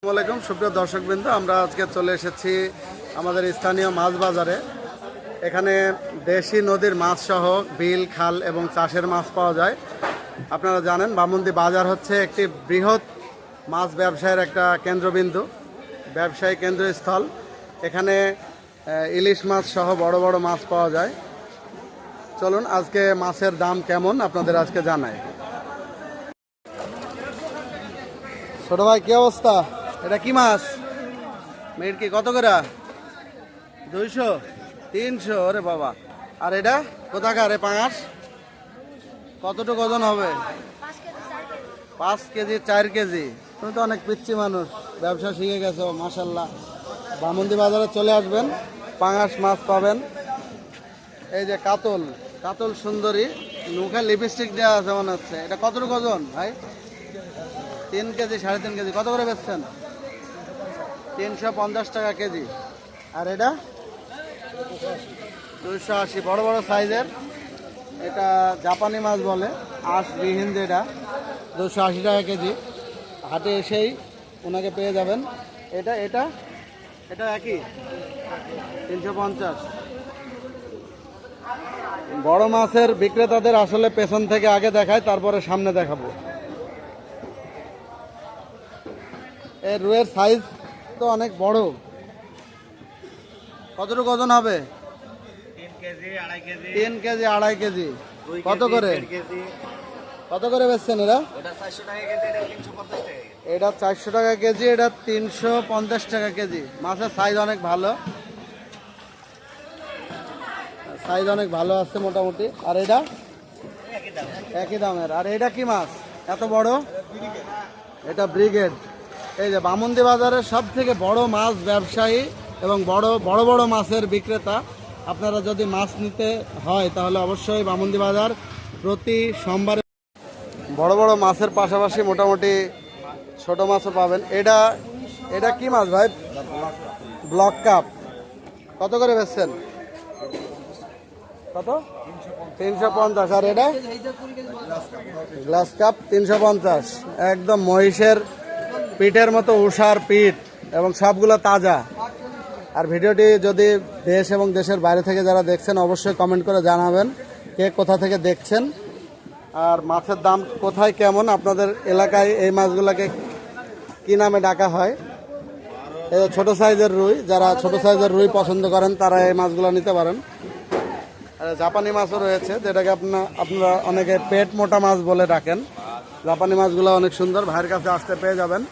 আসসালামু সুপ্রিয় দর্শকবৃন্দ, আমরা আজকে চলে এসেছি আমাদের স্থানীয় মাছ বাজারে। এখানে দেশি নদীর মাছ সহ বিল, খাল এবং চাষের মাছ পাওয়া যায়। আপনারা জানেন বামুন্দি বাজার হচ্ছে একটি বৃহৎ মাছ ব্যবসায়ের একটা কেন্দ্রবিন্দু, ব্যবসায়ী কেন্দ্রস্থল। এখানে ইলিশ মাছ সহ বড় বড় মাছ পাওয়া যায়। চলুন আজকে মাছের দাম কেমন আপনাদের আজকে জানাই। ছোট ভাই, কি অবস্থা? এটা কি মাছ? মিটকি কত করে? 200, 300? ওরে বাবা। আর এটা কোথাকার? পাঙাশ কতটুকু ওজন হবে? 5 কেজি, 4 কেজি। তুমি তো অনেক পিচ্ছি মানুষ, ব্যবসা শিখে গেছো মাশাল্লাহ। বামুন্দি বাজারে চলে আসবেন, পাঙাশ মাছ পাবেন। এই যে কাতল, কাতল সুন্দরী, মুখে লিপস্টিক দেওয়া আছে মনে হচ্ছে। এটা কতটুকু ওজন ভাই? 3 কেজি, 3.5 কেজি। কত করে বেচছেন? 350 টাকা কেজি। আর এটা 280, বড় বড় সাইজের। এটা জাপানি মাছ বলে, আঁশবিহীন যেটা, 280 টাকা কেজি। হাটে এসেই ওনাকে পেয়ে যাবেন। এটা এটা এটা একই 350। বড় মাছের বিক্রেতাদের আসলে পেছন থেকে আগে দেখায়, তারপরে সামনে দেখাবো। এর রুইয়ের সাইজ তো অনেক বড়। কতটুকু ওজন হবে? 3 কেজি, 2.5 কেজি। 3 KG, 2.5 KG. কত করে? কত করে বেচছেন এরা? ওটা 400 টাকা কেজি, এটা 350 টাকা। এটা 400 টাকা কেজি, এটা 350 টাকা কেজি। মাছের সাইজ অনেক ভালো, সাইজ অনেক ভালো আছে মোটামুটি। আর এটা একই দামের। আর এটা কি মাছ এত বড়? এটা ব্রিগেড। এই যে বামুন্দি বাজারের সব থেকে বড় মাছ ব্যবসায়ী এবং বড় বড় মাছের বিক্রেতা। আপনারা যদি মাছ নিতে হয় তাহলে অবশ্যই বামুন্দি বাজার প্রতি সোমবারে। বড় বড় মাছের পাশাপাশি মোটামুটি ছোট মাছও পাবেন। এটা এটা কি মাছ ভাই? Block cup. কত করে বেচছেন? কত? 350। আর এটা গ্লাস কাপ 350। একদম মহিষের পিঠের মতো উষার পিঠ, এবং সবগুলো তাজা। আর ভিডিওটি যদি দেশ এবং দেশের বাইরে থেকে যারা দেখছেন অবশ্যই কমেন্ট করে জানাবেন কে কোথা থেকে দেখছেন, আর মাছের দাম কোথায় কেমন। আপনাদের এলাকায় এই মাছগুলোকে কি নামে ডাকা হয়? এই ছোট সাইজের রুই, যারা ছোট সাইজের রুই পছন্দ করেন তারা এই মাছগুলো নিতে পারেন। আর জাপানি মাছও রয়েছে, যেটাকে আপনারা অনেকে পেট মোটা মাছ বলে ডাকেন। জাপানি মাছগুলো অনেক সুন্দর, ভাইয়ের কাছে আসতে পেয়ে যাবেন।